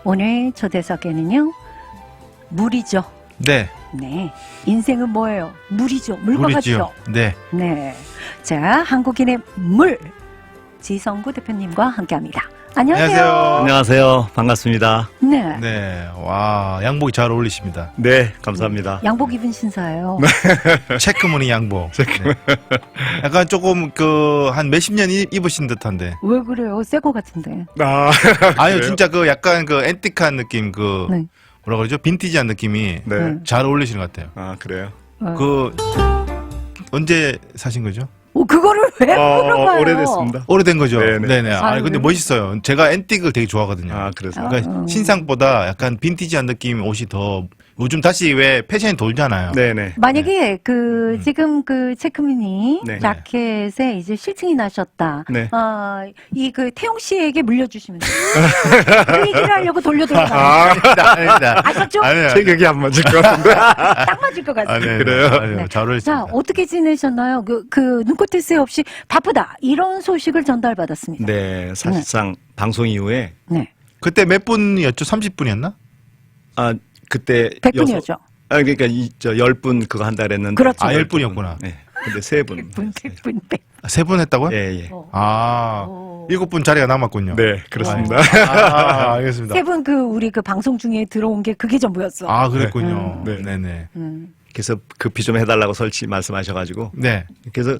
오늘 초대석에는요, 물이죠. 네. 네. 인생은 뭐예요? 물이죠. 물과 물이지요. 같죠. 네. 네. 자, 한국인의 물. 지성구 대표님과 함께 합니다. 안녕하세요. 안녕하세요. 안녕하세요. 반갑습니다. 네. 네. 와, 양복이 잘 어울리십니다. 네, 감사합니다. 양복 입은 신사예요. 체크무늬 양복. 네. 약간 조금 한 몇십 년 입으신 듯한데. 왜 그래요? 새 거 같은데. 아니요, 진짜 진짜 앤틱한 느낌, 네. 뭐라 그러죠? 빈티지한 느낌이 네. 잘 어울리시는 것 같아요. 아, 그래요? 어. 언제 사신 거죠? 그거를 왜 물어봐요? 오래됐습니다. 오래된 거죠? 네네. 네네. 아유, 근데 왜 멋있어요. 제가 앤틱을 되게 좋아하거든요. 아, 그래서. 그러니까 신상보다 약간 빈티지한 느낌 옷이 더, 요즘 다시 왜 패션이 돌잖아요. 네네. 만약에 지금 체크무늬 네. 자켓에 이제 실증이 나셨다. 네. 태용 씨에게 물려주시면 돼요. 그 얘기를 하려고 돌려드려요. 아닙니다. 아셨죠? 아니요. 체격이 안 맞을 것 같은데. 딱 맞을 것 같아요. 아니요. 그래요? 아니요. 네. 잘 어울리십니다. 자, 어떻게 지내셨나요? 눈꽃 새 없이 바쁘다. 이런 소식을 전달받았습니다. 네, 사실상 방송 이후에, 네. 그때 몇 분이었죠? 30분이었나? 아, 그때. 100분이었죠. 그러니까 10분 그거 한다 그랬는데. 그렇죠. 10분이었구나. 네. 근데 3분. 100분. 세 분 했다고요? 예, 예. 아, 7분 자리가 남았군요. 네, 그렇습니다. 알겠습니다. 세 분 우리 방송 중에 들어온 게 그게 전부였어. 아, 그랬군요. 네. 네네. 그래서 급히 좀 해달라고 설치 말씀하셔가지고. 네. 그래서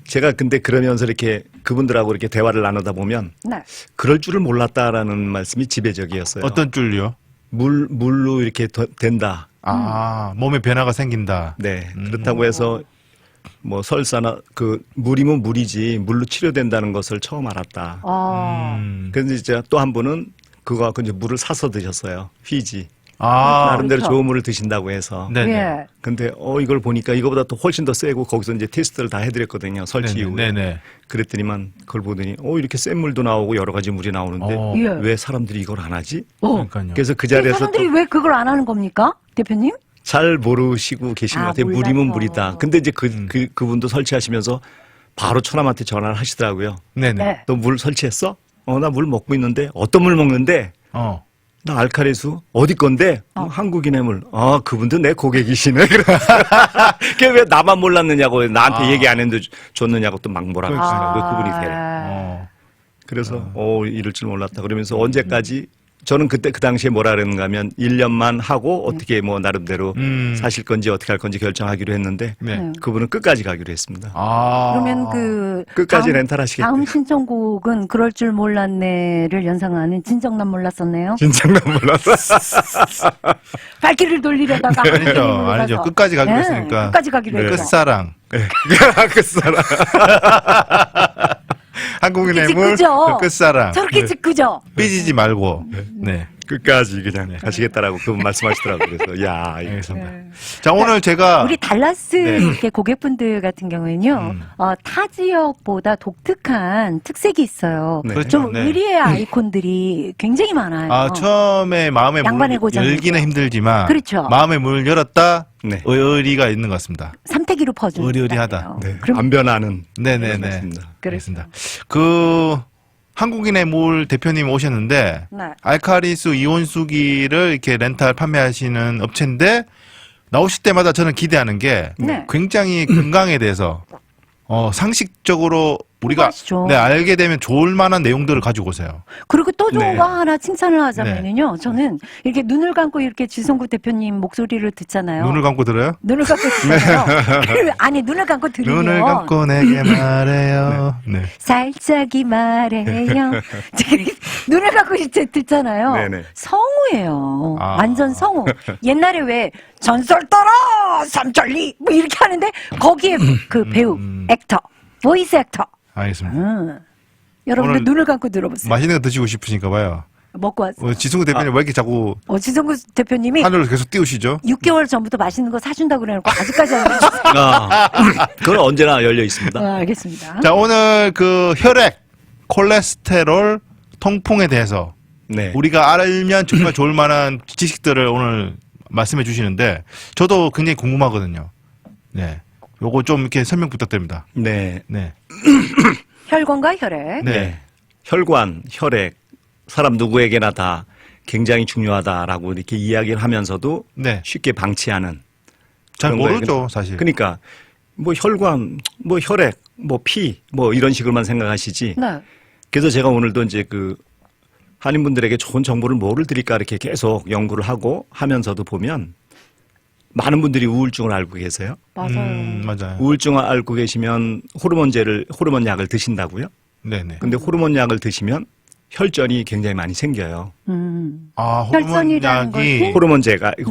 제가 근데 그러면서 이렇게 그분들하고 이렇게 대화를 나누다 보면 네. 그럴 줄을 몰랐다라는 말씀이 지배적이었어요. 어떤 줄요? 물로 이렇게 된다. 몸에 변화가 생긴다. 네. 그렇다고 해서 뭐 설사나 물이면 물이지 물로 치료된다는 것을 처음 알았다. 그런데 이제 또 한 분은 그거 갖고 이제 물을 사서 드셨어요. 휘지. 나름대로 그렇죠. 좋은 물을 드신다고 해서. 네네. 예. 근데 이걸 보니까 이거보다 또 훨씬 더 세고 거기서 이제 테스트를 다 해드렸거든요. 설치 네네. 이후에. 네네. 그랬더니만 그걸 보더니 이렇게 센 물도 나오고 여러 가지 물이 나오는데 예. 왜 사람들이 이걸 안 하지? 그러니까요. 그래서 그 자리에서 사람들이 또 왜 그걸 안 하는 겁니까? 대표님? 잘 모르시고 계신 것 같아요. 물이면 몰라서. 물이다. 근데 이제 그분도 설치하시면서 바로 처남한테 전화를 하시더라고요. 네네. 네. 너 물 설치했어? 나 물 먹고 있는데 어떤 물 먹는데? 나 알카리수 어디 건데? 한국인의 물. 그분도 내 고객이시네. 그게 왜 나만 몰랐느냐고 나한테 얘기 안 했는데 줬느냐고 또 막 뭐라고 하시더라고요. 그분이 되래. 그래서 이럴 줄 몰랐다. 그러면서 언제까지 저는 그때 그 당시에 뭐라 그랬는가 하면 1년만 하고 어떻게 뭐 나름대로 사실 건지 어떻게 할 건지 결정하기로 했는데 네. 그분은 끝까지 가기로 했습니다. 그러면 끝까지 렌탈하시겠대요. 다음 신청곡은 그럴 줄 몰랐네를 연상하는 진정난 몰랐었네요. 진짜 난 몰랐어. 발길을 돌리려다가 아니죠. 끝까지 가기로 했으니까. 끝까지 가기로 네. 했죠. 끝사랑. 끝사람. 한국인의 그치, 물, 그죠? 끝사랑. 저렇게 짓그죠? 삐지지 말고. 네. 끝까지 그냥 가시겠다라고 그분 말씀하시더라고요. 그래서 야, 이거 알겠습니다. 자, 오늘 제가. 우리 달라스 네. 이렇게 고객분들 같은 경우에는요, 타 지역보다 독특한 특색이 있어요. 네. 그렇죠. 좀 네. 의리의 아이콘들이 굉장히 많아요. 처음에 마음의 양반의 문 고장 열기는 이죠. 힘들지만. 그렇죠. 마음의 문을 열었다. 네. 의리가 있는 것 같습니다. 삼태기로 퍼주는. 의리의리하다. 스타일이에요. 네. 그럼 안 변하는. 네네네. 그렇습니다. 알겠습니다. 한국인의 물 대표님 오셨는데, 네. 알카리수 이온수기를 이렇게 렌탈 판매하시는 업체인데, 나오실 때마다 저는 기대하는 게, 네. 굉장히 건강에 대해서, 상식적으로 우리가 하시죠. 알게 되면 좋을 만한 내용들을 가지고 오세요. 그리고 또 좋은 네. 거 하나 칭찬을 하자면요. 저는 이렇게 눈을 감고 이렇게 지성구 대표님 목소리를 듣잖아요. 눈을 감고 들어요? 눈을 감고 듣잖아요. 아니, 눈을 감고 들으면. 눈을 감고 내게 말해요. 네. 살짝이 말해요. 눈을 감고 이제 듣잖아요. 네네. 성우예요. 아. 완전 성우. 옛날에 왜 전설 따라 삼천리 뭐 이렇게 하는데 거기에 그 배우, 액터, 보이스 액터. 알겠습니다. 여러분들 오늘 눈을 감고 들어보세요. 맛있는 거 드시고 싶으신가 봐요. 먹고 왔어요. 지승우 대표님 왜 이렇게 자꾸 지성구 대표님이 하늘을 계속 띄우시죠? 6개월 6개월 전부터 맛있는 거 사준다고 그래놓고 아직까지 안 해주셨어요. 그건 언제나 열려 있습니다. 알겠습니다. 자, 오늘 혈액, 콜레스테롤, 통풍에 대해서 네. 우리가 알면 정말 좋을 만한 지식들을 오늘 말씀해 주시는데 저도 굉장히 궁금하거든요. 네. 요거 좀 이렇게 설명 부탁드립니다. 네. 네. 혈관과 혈액. 네. 네. 혈관, 혈액, 사람 누구에게나 다 굉장히 중요하다라고 이렇게 이야기를 하면서도 네. 쉽게 방치하는 잘 그런 거예요. 모르죠, 사실. 그러니까 뭐 혈관, 뭐 혈액, 뭐 피, 뭐 이런 식으로만 생각하시지. 네. 그래서 제가 오늘도 이제 그 한인분들에게 좋은 정보를 뭐를 드릴까 이렇게 계속 연구를 하고 하면서도 보면 많은 분들이 우울증을 앓고 계세요. 맞아요. 맞아요. 우울증을 앓고 계시면 호르몬 약을 드신다고요? 네네. 근데 호르몬 약을 드시면 혈전이 굉장히 많이 생겨요. 아, 호르몬 혈전이라는 약이. 것은?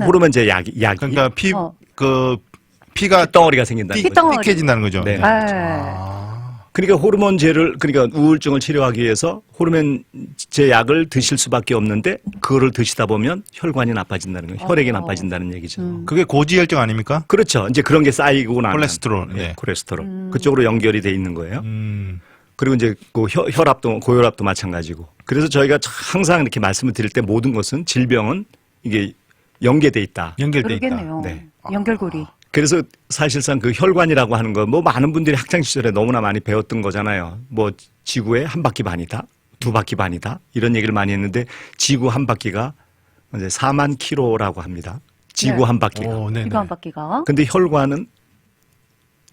호르몬제 약이 그러니까 어. 피가 덩어리가 생긴다는 거죠. 핏덩어리. 삐끗해진다는 거죠. 네. 네. 그러니까 호르몬제를 그러니까 우울증을 치료하기 위해서 호르몬제 약을 드실 수밖에 없는데 그거를 드시다 보면 혈관이 나빠진다는 거예요. 혈액이 나빠진다는 얘기죠. 그게 고지혈증 아닙니까? 그렇죠. 이제 그런 게 쌓이고 나면 콜레스테롤. 네, 네. 콜레스테롤. 그쪽으로 연결이 돼 있는 거예요. 그리고 이제 그 혈압도 고혈압도 마찬가지고. 그래서 저희가 항상 이렇게 말씀을 드릴 때 모든 것은 질병은 이게 연계돼 있다. 연결돼 있다. 그러겠네요. 네. 연결고리. 그래서 사실상 그 혈관이라고 하는 거 뭐 많은 분들이 학창 시절에 너무나 많이 배웠던 거잖아요. 뭐 지구의 한 바퀴 반이다, 두 바퀴 반이다 이런 얘기를 많이 했는데 지구 한 바퀴가 이제 4만 킬로라고 합니다. 지구 네. 한 바퀴가. 오, 네네. 이거 한 바퀴가. 근데 혈관은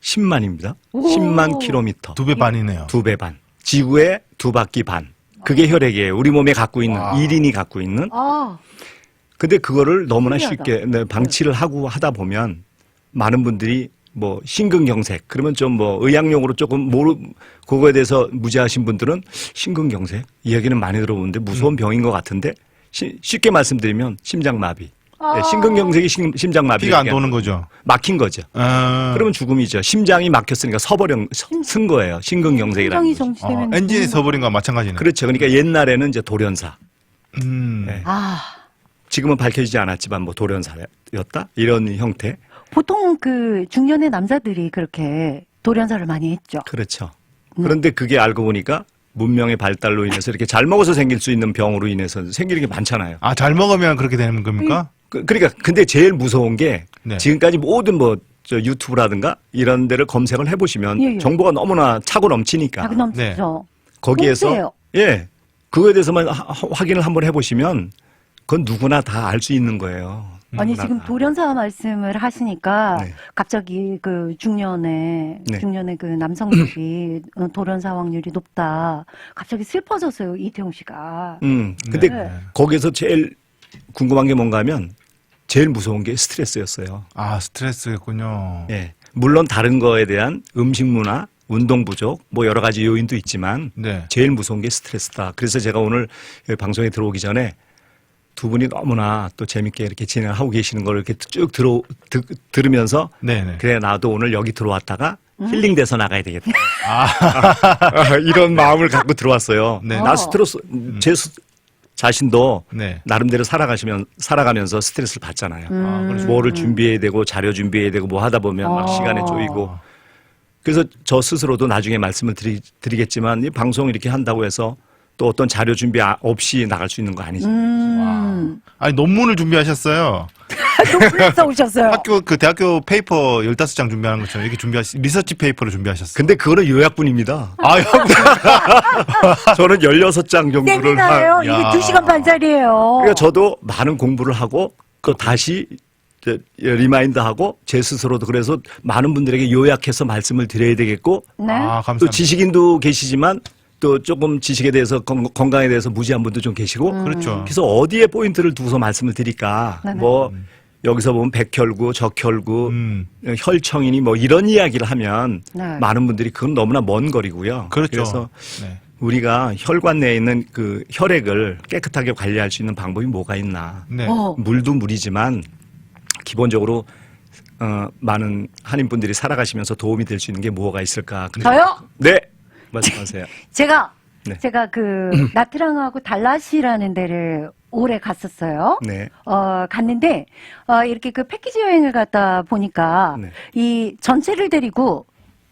10만입니다. 오. 10만 킬로미터. 2배 반이네요. 2배 반. 지구의 두 바퀴 반. 그게 혈액이에요. 우리 몸에 갖고 있는, 와. 1인이 갖고 있는. 아, 근데 그거를 너무나 신기하다. 쉽게 네, 방치를 하고 하다 보면 많은 분들이 뭐 심근경색 그러면 좀 뭐 의학용어로 조금 그거에 대해서 무지하신 분들은 심근경색 이야기는 많이 들어보는데 무서운 병인 것 같은데 쉽게 말씀드리면 심장마비. 네, 심근경색이 심장마비. 피가 안 도는 거죠. 막힌 거죠. 그러면 죽음이죠. 심장이 막혔으니까 쓴 거예요. 심근경색이라는 심장이 거죠. 정지되면. 엔진이 서버린 거와 마찬가지네. 그렇죠. 그러니까 옛날에는 이제 돌연사. 네. 아, 지금은 밝혀지지 않았지만 뭐 돌연사였다 이런 형태. 보통 그 중년의 남자들이 그렇게 돌연사를 많이 했죠. 그렇죠. 그런데 그게 알고 보니까 문명의 발달로 인해서 이렇게 잘 먹어서 생길 수 있는 병으로 인해서 생기는 게 많잖아요. 아, 잘 먹으면 그렇게 되는 겁니까? 그러니까 근데 제일 무서운 게 네. 지금까지 모든 뭐 저 유튜브라든가 이런 데를 검색을 해보시면 예, 예. 정보가 너무나 차고 넘치니까 자기 넘치죠. 거기에서 공짜예요. 예 그거에 대해서만 확인을 한번 해보시면 그건 누구나 다 알 수 있는 거예요. 아니 누구나 지금 다. 돌연사 말씀을 하시니까 네. 갑자기 그 중년의 네. 그 남성들이 돌연사 확률이 높다. 갑자기 슬퍼졌어요 이태용 씨가. 근데 네. 거기에서 제일 궁금한 게 뭔가 하면 제일 무서운 게 스트레스였어요. 아, 스트레스였군요. 예. 물론 다른 거에 대한 음식 문화, 운동 부족, 뭐 여러 가지 요인도 있지만 네. 제일 무서운 게 스트레스다. 그래서 제가 오늘 방송에 들어오기 전에 두 분이 너무나 또 재밌게 이렇게 진행하고 계시는 걸 이렇게 쭉 들으면서 네네. 그래 나도 오늘 여기 들어왔다가 힐링돼서 나가야 되겠다. 아, 이런 마음을 갖고 들어왔어요. 네. 나 스트레스 제 자신도 네. 나름대로 살아가면서 스트레스를 받잖아요. 아, 그렇죠. 뭐를 준비해야 되고 자료 준비해야 되고 뭐 하다 보면 막 시간에 쪼이고 그래서 저 스스로도 나중에 말씀을 드리겠지만 이 방송 이렇게 한다고 해서 또 어떤 자료 준비 없이 나갈 수 있는 거 아니잖아요. 아니, 논문을 준비하셨어요. 논문을 써오셨어요. 대학교 페이퍼 15장 준비하는 것처럼 이렇게 리서치 페이퍼를 준비하셨어요. 근데 그거는 요약분입니다. 아, 저는 16장 정도를 세미나예요. 이게 야. 2시간 반짜리예요. 그러니까 저도 많은 공부를 하고 또 다시 리마인드하고 제 스스로도 그래서 많은 분들에게 요약해서 말씀을 드려야 되겠고 네. 아, 또 감사합니다. 지식인도 계시지만 또 조금 지식에 대해서 건강에 대해서 무지한 분도 좀 계시고 그렇죠. 그래서 어디에 포인트를 두고서 말씀을 드릴까 네네. 뭐 여기서 보면 백혈구, 적혈구, 혈청이니 뭐 이런 이야기를 하면 네. 많은 분들이 그건 너무나 먼 거리고요. 그렇죠. 그래서 네. 우리가 혈관 내에 있는 그 혈액을 깨끗하게 관리할 수 있는 방법이 뭐가 있나. 네. 물도 물이지만 기본적으로 많은 한인분들이 살아가시면서 도움이 될 수 있는 게 뭐가 있을까. 저요? 네. 말씀하세요. 제가 네. 그 나트랑하고 달라시라는 데를 올해 갔었어요. 네. 갔는데 이렇게 그 패키지 여행을 갔다 보니까 네. 이 전체를 데리고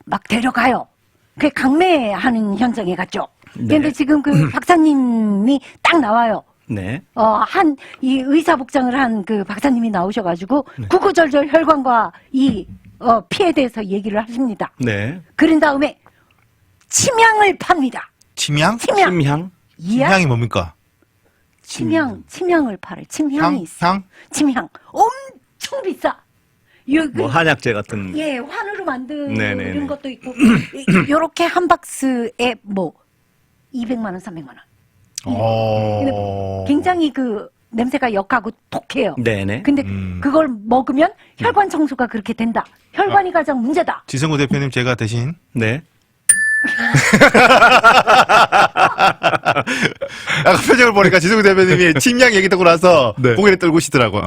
막 데려가요. 그 강매하는 현장에 갔죠. 네. 그런데 지금 그 박사님이 딱 나와요. 네. 이 의사 복장을 한 그 박사님이 나오셔가지고 네. 구구절절 혈관과 이 피에 대해서 얘기를 하십니다. 네. 그런 다음에 침향을 팝니다. 침향? 침향. 심향. 이야? 침향이 뭡니까? 침향을 팔아요. 침향이 있어. 향? 침향. 엄청 비싸. 뭐 한약재 같은. 예, 환으로 만든 네네네. 이런 것도 있고, 요렇게 한 박스에 뭐, 200만 원, 300만 원. 어. 굉장히 그 냄새가 역하고 독해요. 네네. 근데 그걸 먹으면 혈관 청소가 그렇게 된다. 혈관이 가장 문제다. 지성구 대표님 제가 대신 네. 아까 표정을 보니까 지성구 대표님이 침향 얘기 듣고 나서 네. 고개를 떨구시더라고.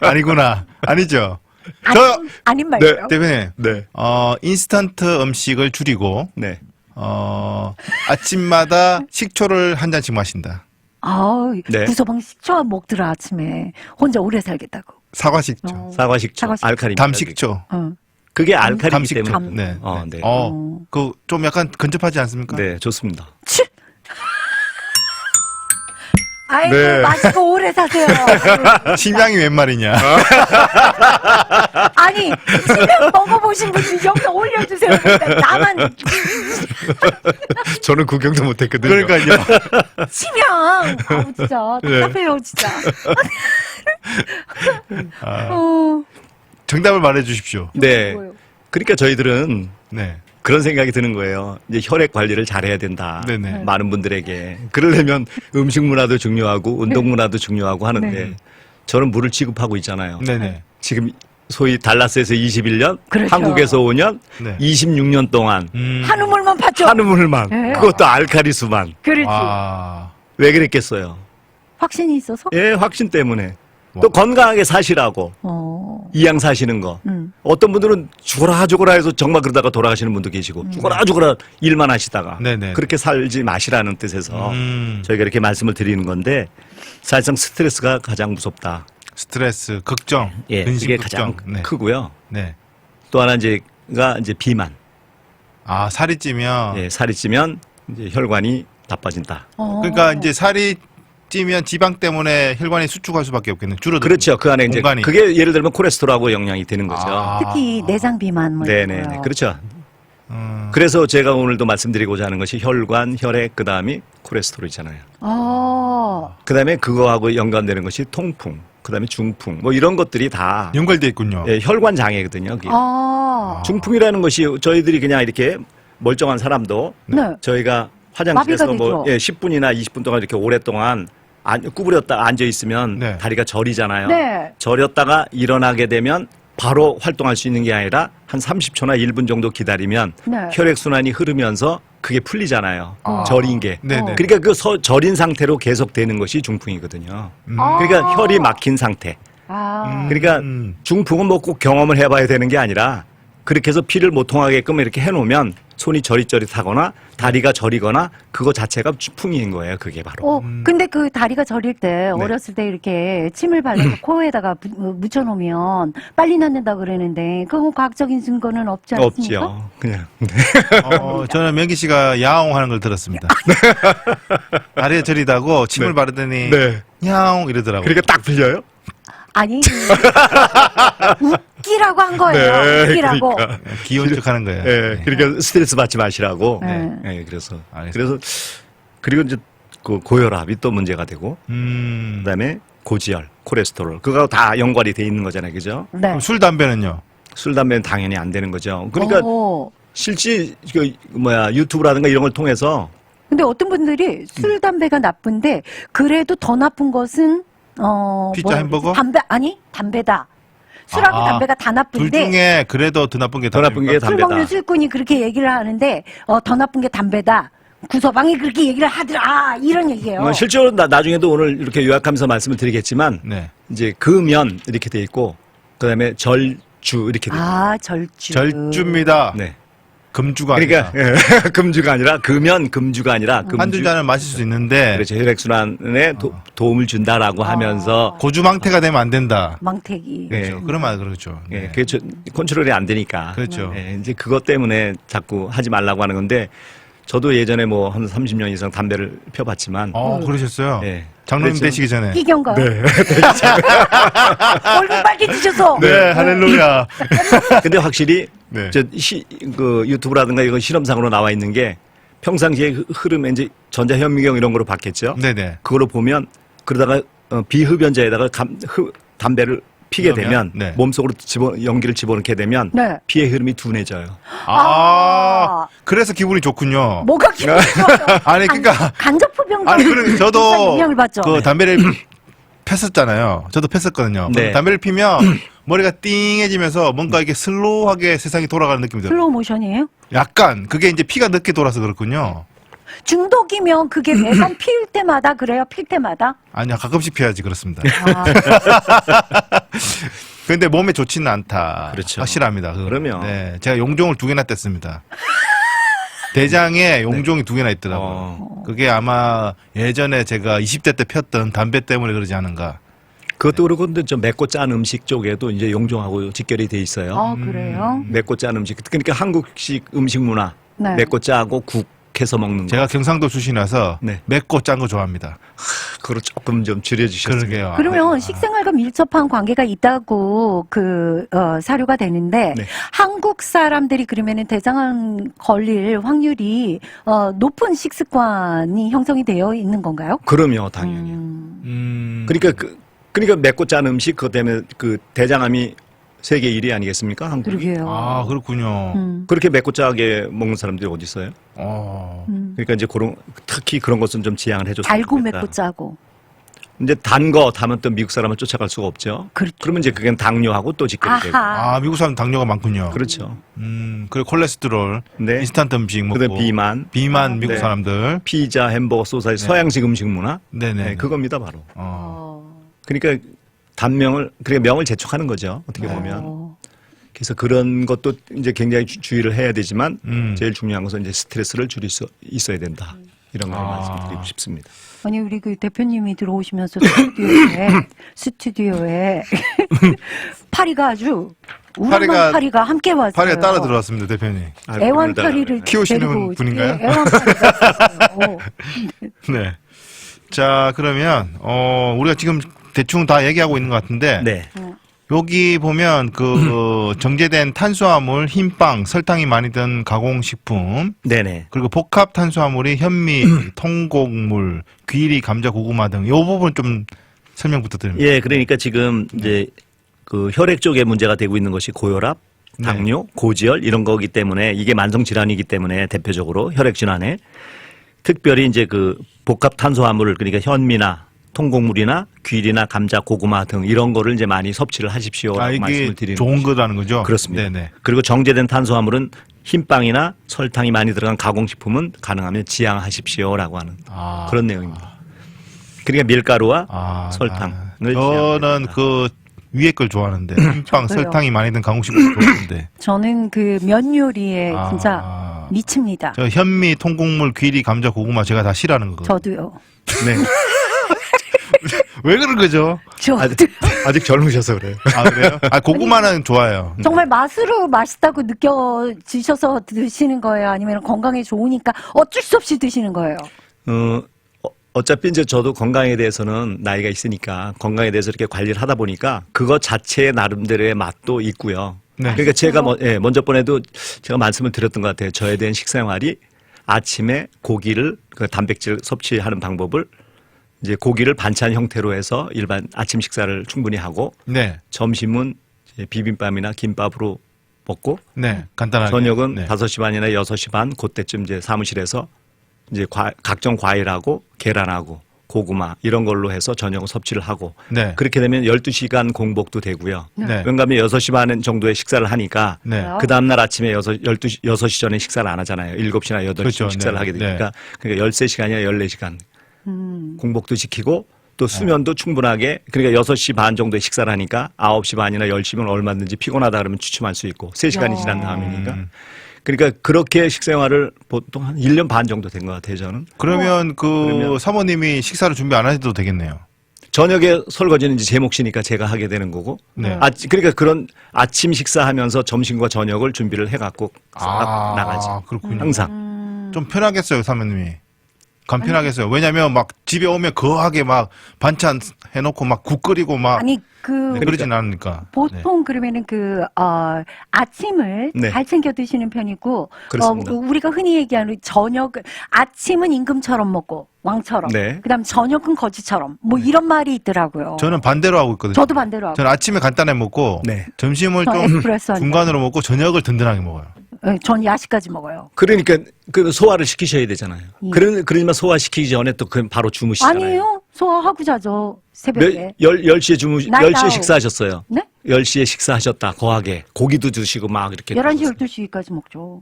아니구나. 아니죠. 아닌 말이에요. 대표님. 네. 인스턴트 음식을 줄이고 네. 아침마다 식초를 한 잔씩 마신다. 네. 구서방 식초 먹더라 아침에. 혼자 오래 살겠다고. 사과 식초. 사과 식초, 사과 알칼리. 담 식초. 그게 알칼리기 담식초. 때문에. 네. 네. 그 좀 약간 근접하지 않습니까? 네, 좋습니다. 아이고 네. 마시고 오래 사세요. 침향이 웬 말이냐? 아니 침향 먹어보신 분들 여기 올려주세요. 나만 저는 구경도 못했거든요. 그러니까요. 침향. 아우 진짜 답답해요 진짜. 정답을 말해 주십시오. 네. 뭐예요? 그러니까 저희들은 네. 그런 생각이 드는 거예요. 이제 혈액 관리를 잘해야 된다. 네네. 많은 분들에게. 그러려면 음식 문화도 중요하고 운동 문화도 중요하고 하는데 네. 저는 물을 취급하고 있잖아요. 네네. 지금 소위 달라스에서 21년, 그렇죠. 한국에서 5년, 네. 26년 동안 한우물만 팠죠. 한우물만, 네. 그것도 알칼리수만. 그렇지. 왜 그랬겠어요? 확신이 있어서. 예, 확신 때문에. 또 건강하게 사시라고. 이양 사시는 거. 어떤 분들은 죽어라 해서 정말 그러다가 돌아가시는 분도 계시고 죽어라 일만 하시다가 네네. 그렇게 살지 마시라는 뜻에서 저희가 이렇게 말씀을 드리는 건데 사실상 스트레스가 가장 무섭다. 스트레스, 걱정, 예, 근심, 이게 걱정. 가장 크고요. 네. 또 하나 이제가 이제 비만. 살이 찌면 예, 살이 찌면 이제 혈관이 나빠진다. 그러니까 이제 살이 찌면 지방 때문에 혈관이 수축할 수밖에 없겠네. 줄어들. 그렇죠. 그 안에 이제 공간이. 그게 예를 들면 콜레스테롤하고 영향이 되는 거죠. 특히 내장 비만 뭐 이런 네네. 거요. 그렇죠. 그래서 제가 오늘도 말씀드리고자 하는 것이 혈관, 혈액, 그 다음이 콜레스테롤이잖아요. 그 다음에 그거하고 연관되는 것이 통풍, 그 다음에 중풍, 뭐 이런 것들이 다 연결돼 있군요. 예, 혈관 장애거든요. 그게. 중풍이라는 것이 저희들이 그냥 이렇게 멀쩡한 사람도 네. 저희가 화장실에서 마비가 뭐 되죠. 10분이나 20분 동안 이렇게 오랫동안 구부렸다 앉아 있으면 네. 다리가 저리잖아요. 네. 저렸다가 일어나게 되면 바로 활동할 수 있는 게 아니라 한 30초나 1분 정도 기다리면 네. 혈액 순환이 흐르면서 그게 풀리잖아요. 저린 게. 네네. 그러니까 그 저린 상태로 계속 되는 것이 중풍이거든요. 그러니까 혈이 막힌 상태. 그러니까 중풍은 뭐 꼭 경험을 해봐야 되는 게 아니라 그렇게 해서 피를 못 통하게끔 이렇게 해놓으면 손이 저릿저릿하거나 다리가 저리거나 그거 자체가 중풍인 거예요. 그게 바로. 근데 그 다리가 저릴 때 네. 어렸을 때 이렇게 침을 발라서 코에다가 묻혀놓으면 빨리 낫는다 그러는데 그건 과학적인 증거는 없지 않습니까? 없죠. 그냥. 저는 명기 씨가 야옹하는 걸 들었습니다. 다리에 저리다고 침을 네. 바르더니 네. 야옹 이러더라고요. 그러니까 딱 풀려요? 아니 웃기라고 한 거예요. 네, 웃기라고. 그러니까. 귀여운 척 하는 거예요. 예, 그러니까 스트레스 받지 마시라고. 네. 예, 그래서. 알겠습니다. 그래서, 그리고 이제 그 고혈압이 또 문제가 되고, 그 다음에 고지혈, 콜레스테롤. 그거 다 연관이 돼 있는 거잖아요. 그죠? 네. 그럼 술, 담배는요? 술, 담배는 당연히 안 되는 거죠. 그러니까 오. 실제, 유튜브라든가 이런 걸 통해서 근데 어떤 분들이 술, 담배가 나쁜데 그래도 더 나쁜 것은 피자, 뭐라 햄버거? 그러지? 담배다. 술하고 담배가 다 둘 나쁜데 중에 그래도 더 나쁜 게 더 나쁜 게 술 담배다. 먹는 술꾼이 그렇게 얘기를 하는데 더 나쁜 게 담배다. 구서방이 그렇게 얘기를 하더라. 이런 얘기예요. 실제로 나중에도 오늘 이렇게 요약하면서 말씀을 드리겠지만, 네. 이제 금연 이렇게 돼 있고, 그 다음에 절주 이렇게 돼 있고. 절주. 절주입니다. 네. 금주가 그러니까 아니라. 금주가 아니라 금주가 아니라 금주. 한두 잔을 마실 수 있는데 그렇죠. 혈액순환에 도움을 준다라고 하면서 고주망태가 되면 안 된다. 망태기. 네. 그렇죠. 그런 말 그렇죠. 예, 네. 그게 컨트롤이 안 되니까. 그렇죠. 예, 이제 그것 때문에 자꾸 하지 말라고 하는 건데 저도 예전에 뭐 한 30년 이상 담배를 펴봤지만 그러셨어요? 예. 장로님 그렇죠. 되시기 전에. 이경가요? 네. 얼굴 빨개지셔서. 네, 할렐루야. 근데 확실히 네. 그 유튜브라든가 이거 실험상으로 나와 있는 게 평상시에 흐름에 이제 전자현미경 이런 거로 바뀌었죠. 네네. 그걸로 보면 그러다가 비흡연자에다가 담배를 피게 그러면? 되면 네. 몸속으로 연기를 집어넣게 되면 네. 피의 흐름이 둔해져요. 그래서 기분이 좋군요. 뭐가 기분이 좋아요? 아니, 그러니까. 간접흡연과 아니, 그래, 저도 영향을 받죠. 그 담배를 폈었잖아요. 저도 폈었거든요. 네. 담배를 피면 머리가 띵해지면서 뭔가 이렇게 슬로우하게 세상이 돌아가는 느낌이 들어요. 슬로우 모션이에요? 약간 그게 이제 피가 늦게 돌아서 그렇군요. 중독이면 그게 매번 필 때마다 그래요? 필 때마다? 아니야, 가끔씩 피해야지 그렇습니다. 아, 근데 몸에 좋지는 않다. 그렇죠. 확실합니다. 그건. 그럼요. 네, 제가 용종을 2개나 뗐습니다. 대장에 용종이 2개나 있더라고요. 그게 아마 예전에 제가 20대 때 폈던 담배 때문에 그러지 않은가. 그것도 그렇고 근데 좀 맵고 짠 음식 쪽에도 이제 용종하고 직결이 돼 있어요. 그래요? 맵고 짠 음식. 그러니까 한국식 음식 문화. 네. 맵고 짜고 국 해서 먹는 거. 제가 경상도 출신이라서 네. 맵고 짠 거 좋아합니다. 그걸 조금 좀 줄여주셨어요. 그러게요. 그러면 아, 식생활과 밀접한 관계가 있다고 사료가 되는데 네. 한국 사람들이 그러면은 대장암 걸릴 확률이 높은 식습관이 형성이 되어 있는 건가요? 그럼요, 당연히. 그러니까 맵고 짠 음식 그것 때문에 그 대장암이 세계 1위 아니겠습니까? 한국이. 그러게요. 아, 그렇군요. 그렇게 맵고 짜게 먹는 사람들이 어디 있어요? 그러니까 이제 특히 그런 것은 좀 지양을 해줬으면 달고 좋겠다. 맵고 짜고. 이제 단 거 다면 또 미국 사람은 쫓아갈 수가 없죠. 그렇죠. 그러면 이제 그게 당뇨하고 또 직결이 되고. 아하. 아, 미국 사람 당뇨가 많군요. 그렇죠. 그리고 콜레스테롤, 네. 인스턴트 음식 먹고, 그다음 비만, 미국 네. 사람들. 피자, 햄버거, 소시지, 서양식 음식 문화. 네네. 네, 그겁니다, 바로. 어. 그러니까 그러니까 명을 재촉하는 거죠. 어떻게 보면. 그래서 그런 것도 이제 굉장히 주의를 해야 되지만 제일 중요한 것은 이제 스트레스를 줄일 수 있어야 된다. 이런 걸 말씀드리고 싶습니다. 아니 우리 그 대표님이 들어오시면서 스튜디오에 파리가 아주 우람한 파리가 함께 왔어요. 파리가 따라 들어왔습니다, 대표님. 애완 파리를 키우시는 데리고 분인가요? 예, 애완 파리가 있어요. 네. 자, 그러면, 우리가 지금 대충 다 얘기하고 있는 것 같은데. 네. 여기 보면 정제된 탄수화물, 흰빵, 설탕이 많이 든 가공식품, 네네. 그리고 복합 탄수화물이 현미, 통곡물, 귀리, 감자, 고구마 등 이 부분 좀 설명 부탁드립니다. 예, 그러니까 지금 이제 그 혈액 쪽에 문제가 되고 있는 것이 고혈압, 당뇨, 고지혈 이런 거기 때문에 이게 만성 질환이기 때문에 대표적으로 혈액 질환에 특별히 이제 그 복합 탄수화물을 그러니까 현미나 통곡물이나 귀리나 감자, 고구마 등 이런 거를 이제 많이 섭취를 하십시오. 아, 말씀을 이게 드리는 좋은 거죠. 거라는 거죠? 그렇습니다. 네네. 그리고 정제된 탄수화물은 흰빵이나 설탕이 많이 들어간 가공식품은 가능하면 지양하십시오라고 하는 그런 내용입니다. 그러니까 밀가루와 설탕을 저는 그 위에 걸 좋아하는데 흰빵, 저도요. 설탕이 많이 든 가공식품 좋아하는데. 저는 그 면 요리에 진짜 미칩니다. 저 현미, 통곡물, 귀리, 감자, 고구마 제가 다 싫어하는 거거든요. 저도요. 네. 왜 그런 거죠? 저도 아직 젊으셔서 그래요. 아, 그래요? 아, 고구마는 좋아요. 정말 맛으로 맛있다고 느껴지셔서 드시는 거예요? 아니면 건강에 좋으니까 어쩔 수 없이 드시는 거예요? 어차피 이제 저도 건강에 대해서는 나이가 있으니까 건강에 대해서 이렇게 관리를 하다 보니까 그거 자체의 나름대로의 맛도 있고요. 네. 그러니까 제가 먼저 번에도 제가 말씀을 드렸던 것 같아요. 저에 대한 식생활이 아침에 고기를 그 단백질 섭취하는 방법을 이제 고기를 반찬 형태로 해서 일반 아침 식사를 충분히 하고 네. 점심은 이제 비빔밥이나 김밥으로 먹고 네. 간단하게. 저녁은 네. 5시 반이나 6시 반 그때쯤 이제 사무실에서 이제 각종 과일하고 계란하고 고구마 이런 걸로 해서 저녁을 섭취를 하고 네. 그렇게 되면 12시간 공복도 되고요. 네. 왜냐하면 6시 반 정도에 식사를 하니까 네. 그 다음날 아침에 6시 전에 식사를 안 하잖아요. 7시나 8시 그렇죠. 식사를 네. 하게 되니까 그러니까 13시간이나 14시간 공복도 지키고 또 수면도 충분하게 그러니까 6시 반 정도에 식사를 하니까 9시 반이나 10시면 얼마든지 피곤하다 그러면 주춤할 수 있고 3시간이 지난 다음이니까 그러니까 그렇게 식생활을 보통 한 1년 반 정도 된 것 같아요, 저는. 그러면 그러면- 사모님이 식사를 준비 안 하셔도 되겠네요. 저녁에 설거지는 이제 제 몫이니까 제가 하게 되는 거고. 네. 그러니까 그런 아침 식사하면서 점심과 저녁을 준비를 해갖고 나가지. 그렇군요. 항상. 좀 편하겠어요, 사모님이. 간편하게 써요. 왜냐면 막 집에 오면 거하게 막 반찬 해놓고 막 국 끓이고 막 아니 그러진 않으니까. 보통 그러면은 아침을 네. 잘 챙겨 드시는 편이고 그렇습니다. 우리가 흔히 얘기하는 아침은 임금처럼 먹고 왕처럼 네. 그다음 저녁은 거지처럼 뭐 이런 말이 있더라고요. 저는 반대로 하고 있거든요. 저도 반대로 하고 저는 아침에 간단하게 먹고 네. 점심을 저 좀 에스프레소 한 중간으로 먹고 저녁을 든든하게 먹어요. 네, 전 야식까지 먹어요. 그러니까 그 소화를 시키셔야 되잖아요. 예. 그러지만 소화시키기 전에 또 그 바로 주무시잖아요. 아니에요. 소화하고 자죠. 새벽에. 10시에 나이트 10시에 아웃. 식사하셨어요. 네? 10시에 식사하셨다. 거하게. 고기도 드시고 막 이렇게. 11시, 12시까지 먹죠.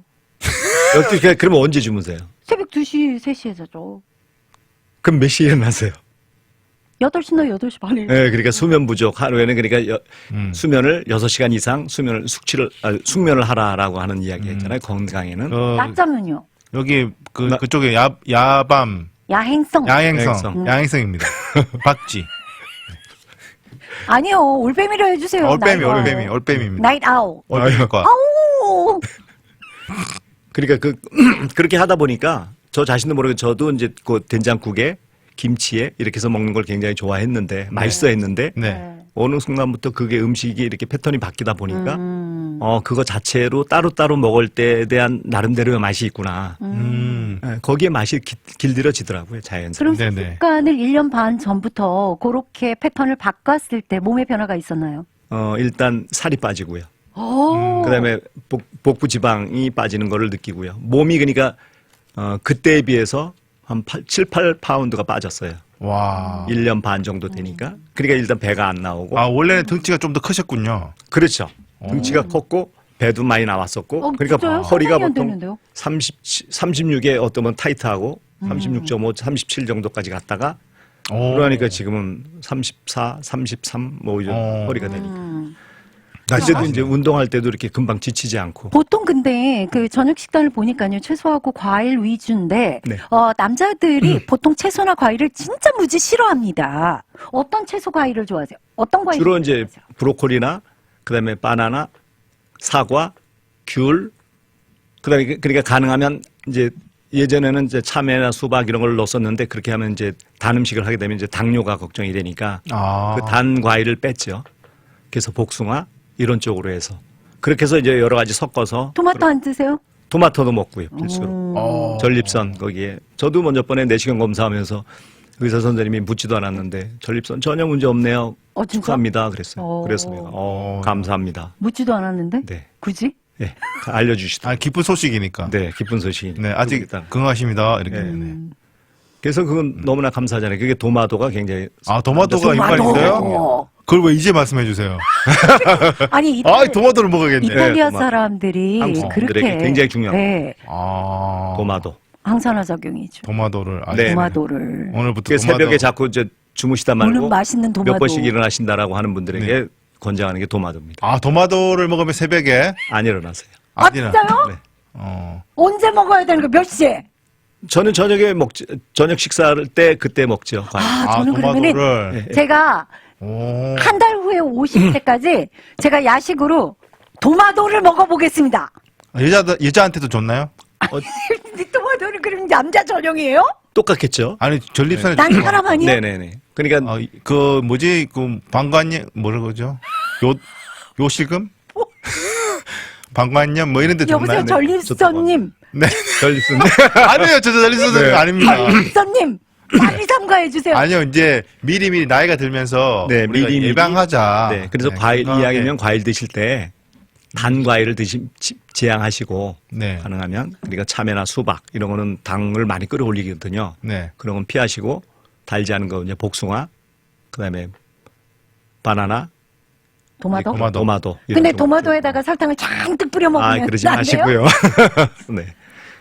12시, 그러면 언제 주무세요? 새벽 2시, 3시에 자죠. 그럼 몇 시에 일어나세요? 8시나 8시 반에. 네, 그러니까 수면 부족. 하루에는 그러니까 수면을 6시간 이상 숙면을 하라라고 하는 이야기 했잖아요. 건강에는. 낮잠은요? 여기 그쪽에 야밤 야행성. 야행성입니다. 박쥐. 아니요. 올빼미로 해주세요. 올빼미입니다. 나이트 아웃. 올빼미과. 아우! 그러니까 그렇게 하다 보니까 저 자신도 모르게 저도 이제 그 된장국에 김치에 이렇게 해서 먹는 걸 굉장히 좋아했는데 맛있어 했는데 네. 어느 순간부터 그게 음식이 이렇게 패턴이 바뀌다 보니까 그거 자체로 따로따로 먹을 때에 대한 나름대로의 맛이 있구나. 네, 거기에 맛이 길들여지더라고요, 자연스럽게. 그럼 네네. 습관을 1년 반 전부터 그렇게 패턴을 바꿨을 때 몸의 변화가 있었나요? 일단 살이 빠지고요. 오. 그다음에 복부 지방이 빠지는 거를 느끼고요. 몸이 그러니까 그때에 비해서 한 7, 8파운드가 빠졌어요. 와. 1년 반 정도 되니까. 그러니까 일단 배가 안 나오고. 아, 원래는 등치가 좀 더 크셨군요. 그렇죠. 등치가 컸고 배도 많이 나왔었고. 그러니까 진짜요? 허리가 상상이 안 보통 되는데요? 36에 어떠면 타이트하고 36.5, 37 정도까지 갔다가 그러니까 지금은 34, 33 뭐 이런 허리가 되니까. 그때도 이제 운동할 때도 이렇게 금방 지치지 않고. 보통 근데 그 저녁 식단을 보니까요 채소하고 과일 위주인데 네. 남자들이 보통 채소나 과일을 진짜 무지 싫어합니다. 어떤 채소 과일을 좋아하세요? 어떤 과일 주로 이제 브로콜리나 그다음에 바나나, 사과, 귤, 그다음에 그러니까 가능하면 이제 예전에는 이제 참외나 수박 이런 걸 넣었었는데 그렇게 하면 이제 단 음식을 하게 되면 이제 당뇨가 걱정이 되니까 그 단 과일을 뺐죠. 그래서 복숭아 이런 쪽으로 해서 그렇게 해서 이제 여러 가지 섞어서 토마토 안 드세요? 토마토도 먹고요. 필수로. 전립선 거기에 저도 먼저 번에 내시경 검사하면서 의사 선생님이 묻지도 않았는데 전립선 전혀 문제 없네요. 진짜? 축하합니다. 그랬어요. 그래서 내가 감사합니다. 묻지도 않았는데? 네. 굳이? 네. 알려주시더라고요. 기쁜 소식이니까. 네, 기쁜 소식. 네, 아직 건강하십니다. 이렇게. 네. 네. 그래서 그건 너무나 감사하잖아요. 그게 도마도가 굉장히 도마토가 이빨 있어요? 토마토. 그걸 왜 이제 말씀해 주세요? 아니 도마토를 먹어야겠네. 이탈리아 토마토. 사람들이 한국 그렇게 사람들에게 굉장히 중요한 네, 도마도. 항산화 작용이죠. 도마도를. 네. 도마도를. 오늘부터 그 새벽에 자꾸 이제 주무시다 오늘 말고 맛있는 도마도. 몇 번씩 일어나신다라고 하는 분들에게 권장하는 게 도마도입니다. 도마도를 먹으면 새벽에 안 일어나세요. 진짜요? 네. 언제 먹어야 되는 거? 몇 시에? 저는 저녁 식사할 때 그때 먹죠. 과일. 저는 그러면은 도마도를. 제가 한 달 후에 50세까지 제가 야식으로 도마도를 먹어보겠습니다. 여자한테도 좋나요? 도마도는 그럼 남자 전용이에요? 똑같겠죠. 아니, 전립선에. 난 사람 아니야? 네네네. 그러니까 방관염, 뭐라 그러죠? 요실금? 방관염, 뭐 이런 데 좋나요? 여보세요, 전립선님. 네. 전립선. 아니에요, 저 전립선은 네. 아닙니다. 전립선님, 빨리 삼가해주세요. 아니요, 이제 미리 나이가 들면서 네, 우리가 미리. 예방하자. 네, 그래서 과일 이왕이면 과일 드실 때 단 과일을 제한하시고 네. 가능하면 그러니까 참외나 수박 이런 거는 당을 많이 끌어올리거든요. 네. 그런 건 피하시고 달지 않은 거 이제 복숭아, 그다음에 바나나, 도마도? 도마도. 이런 근데 쪽으로. 도마도에다가 설탕을 잔뜩 뿌려 먹으면 그러지 안 돼요? 마시고요. 네.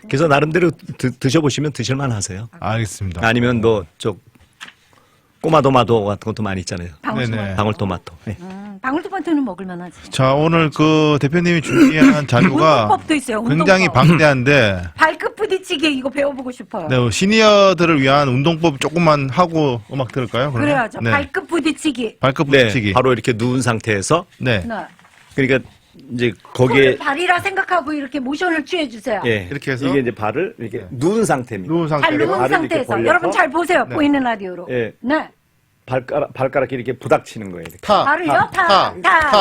그래서 나름대로 드셔보시면 드실만 하세요. 알겠습니다. 아니면 꼬마 도마도 같은 것도 많이 있잖아요. 네네. 방울토마토. 네. 방울토마토는 먹을만하지. 자, 오늘 대표님이 준비한 자료가 운동법도 있어요. 굉장히 운동법. 방대한데, 발끝 부딪히기 이거 배워보고 싶어요. 네, 시니어들을 위한 운동법 조금만 하고 음악 들을까요? 그러면? 그래야죠. 네. 발끝 부딪히기. 발끝 부딪히기. 네. 바로 이렇게 누운 상태에서 네. 네. 그러니까 이제 손을 거기에 발이라 생각하고 이렇게 모션을 취해주세요. 예, 이렇게 해서? 이게 이제 발을 이렇게 누운 상태입니다. 누운 잘 상태로 누운 발을 이렇게 상태에서 벌려서? 여러분 잘 보세요. 네. 보이는 라디오로. 예. 네. 발가락이 이렇게 부닥치는 거예요. 이렇게. 발을요? 타.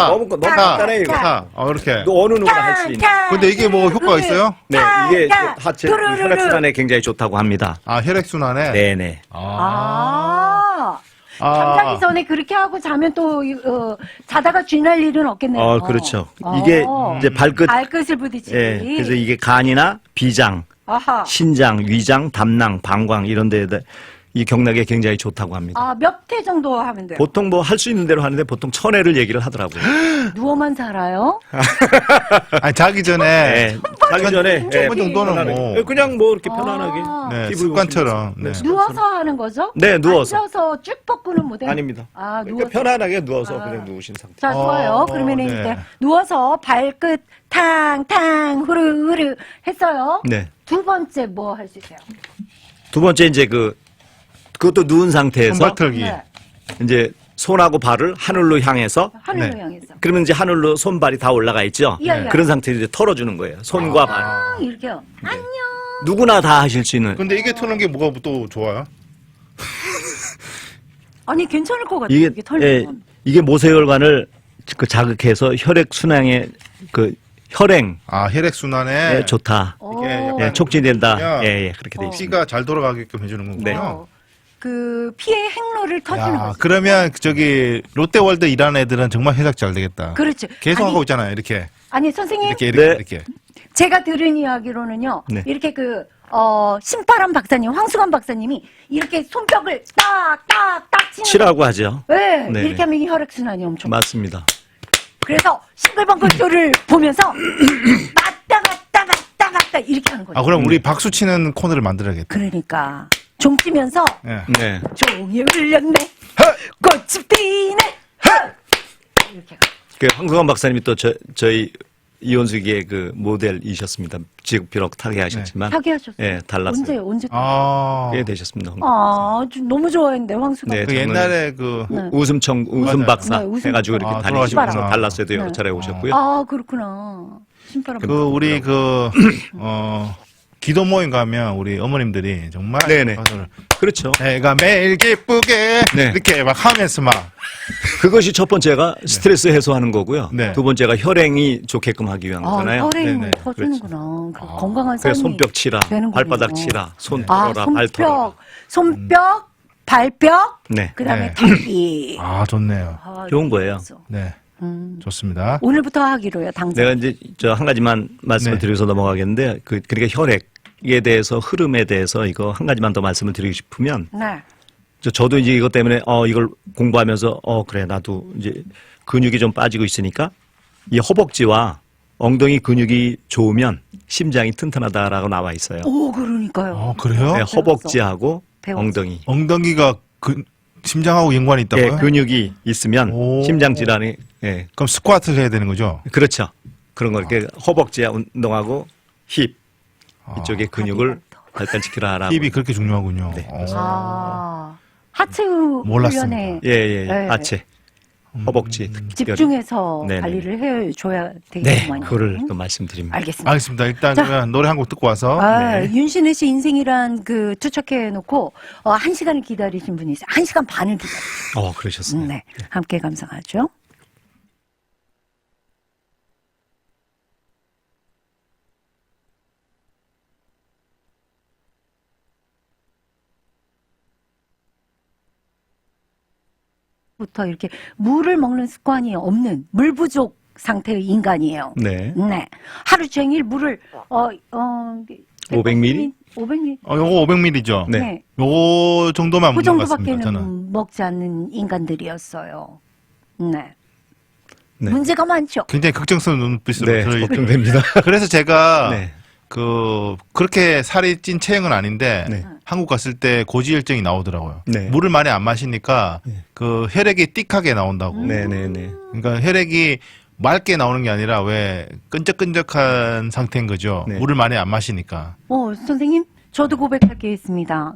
너무 간단해요, 이거. 이렇게. 또 어느 누구나 할 수 있는. 근데 이게 뭐 효과가 있어요? 네, 이게 하체 혈액순환에 굉장히 좋다고 합니다. 아, 혈액순환에? 네네. 잠자기 전에 그렇게 하고 자면 또 자다가 쥐날 일은 없겠네요. 그렇죠. 이게 이제 발끝을 부딪히기. 예, 그래서 이게 간이나 비장, 아하. 신장, 위장, 담낭, 방광 이런 데에다 이 경락에 굉장히 좋다고 합니다. 몇 회 정도 하면 돼요? 보통 뭐 할 수 있는 대로 하는데 보통 1000회를 얘기를 하더라고요. 누워만 살아요? 아니, 자기 전에. 네, 자기 전에 한 번 정도는 뭐. 그냥 뭐 이렇게 편안하게 네, 피부 습관처럼. 네. 누워서 하는 거죠? 네, 누워서. 앉아서 쭉 뻗고는 못해요? 아닙니다. 누워서. 그러니까 편안하게 누워서 그냥 누우신 상태. 자, 좋아요. 그러면 네. 이제 누워서 발끝 탕탕 후루후루 했어요. 네. 두 번째 뭐 할 수 있어요? 두 번째 이제 그것도 누운 상태에서 손바틀기. 네. 이제 손하고 발을 하늘로 향해서 하늘로 네. 향해서. 그러면 이제 하늘로 손발이 다 올라가 있죠. 예, 예. 그런 상태에서 이제 털어주는 거예요. 손과 발. 이렇게요. 안녕. 누구나 다 하실 수 있는. 근데 이게 트는 게 뭐가 또 좋아요? 아니 괜찮을 것 같아요. 이게 이게 털면. 이게 모세혈관을 자극해서 혈액 순환에 혈행에 아, 혈액순환에. 좋다. 이게 약간 예, 촉진된다. 그러면 예, 그렇게 돼 있습니다. 피가 잘 돌아가게끔 해주는 거군요. 네. 그 피의 행로를 터주는 야, 거죠. 그러면 저기 롯데월드 일하는 애들은 정말 해석 잘 되겠다. 그렇죠. 계속 아니, 하고 있잖아요. 이렇게. 아니 선생님 이렇게 네. 이렇게. 제가 들은 이야기로는요. 네. 이렇게 신바람 박사님, 황수관 박사님이 이렇게 손뼉을 딱딱딱 치는 치라고 하죠. 네, 네. 이렇게 하면 이 혈액순환이 엄청 맞습니다. 그래서 싱글벙글 소리를 보면서 맞다 이렇게 하는 거죠. 아, 그럼 우리 박수 치는 코너를 만들어야겠다. 그러니까 종 치면서 예. 네. 종이 울렸네 꽃이 피네 이렇게 황수관 박사님이 또 저희 이혼수기의 모델이셨습니다. 지금 비록 타계하셨지만. 타계하셨어요? 예, 달랐어요. 언제 아. 꽤 되셨습니다. 너무 좋아했는데 황수관 네, 그 정말 옛날에 웃음 맞아요. 박사 네, 웃음 해가지고 이렇게 아, 다니시면서 돌아가셨구나. 달라스에도 여러 네. 차례 오셨고요. 그렇구나 신바람 우리 기도 모임 가면 우리 어머님들이 정말 네네. 가서를 그렇죠. 내가 매일 기쁘게 네. 이렇게 막 하면서 막 그것이 첫 번째가 스트레스 해소하는 거고요. 네. 두 번째가 혈행이 좋게끔 하기 위한 거잖아요. 혈행을 네네. 터주는구나 건강한 그래서 삶이 손뼉 치라, 되는군요. 발바닥 치라, 손 털어라, 발 털어라. 손뼉 발뼉 네. 그다음에 네. 털기 아, 좋네요. 좋은 거예요. 네. 좋습니다. 오늘부터 하기로요 당장 내가 이제 한 가지만 말씀을 네. 드려서 넘어가겠는데 그러니까 혈액에 대해서 흐름에 대해서 이거 한 가지만 더 말씀을 드리고 싶으면 네. 저도 이제 이것 때문에 이걸 공부하면서 그래 나도 이제 근육이 좀 빠지고 있으니까 이 허벅지와 엉덩이 근육이 좋으면 심장이 튼튼하다라고 나와 있어요. 오 그러니까요 그래요? 네, 허벅지하고 배웠어. 엉덩이. 엉덩이가 심장하고 연관이 있다고요? 예, 근육이 있으면 오. 심장 질환이 그럼 스쿼트를 해야 되는 거죠? 그렇죠. 그런 거 이렇게 허벅지 운동하고 힙 이쪽에 근육을 하기부터. 발달시키라라고. 힙이 그렇게 중요하군요. 네, 하체 몰랐습니다. 훈련에 예, 네. 하체, 허벅지 집중해서 네네. 관리를 해줘야 네, 되겠구만요. 그거를 또 말씀드립니다. 알겠습니다. 알겠습니다. 일단 자. 그러면 노래 한 곡 듣고 와서 네. 윤신혜 씨 인생이란 투척해 놓고 1시간을 기다리신 분이 있어요. 1시간 반을 기다렸어요. 그러셨어요. 네, 함께 감상하죠. 부터 이렇게 물을 먹는 습관이 없는 물 부족 상태의 인간이에요. 네. 네. 하루 종일 물을 500ml? 500ml. 요거 500ml죠? 네. 요거 정도만 그 먹는 것 같습니다. 저는. 정도밖에는 먹지 않는 인간들이었어요. 네. 네. 문제가 많죠. 굉장히 걱정스러운 눈빛으로 네, 저희 걱정됩니다. 그래서 제가 네. 그렇게 살이 찐 체형은 아닌데 네. 한국 갔을 때 고지혈증이 나오더라고요. 네. 물을 많이 안 마시니까 그 혈액이 띡하게 나온다고. 네네네. 그러니까 혈액이 맑게 나오는 게 아니라 왜 끈적끈적한 상태인 거죠. 네. 물을 많이 안 마시니까. 선생님, 저도 고백할 게 있습니다.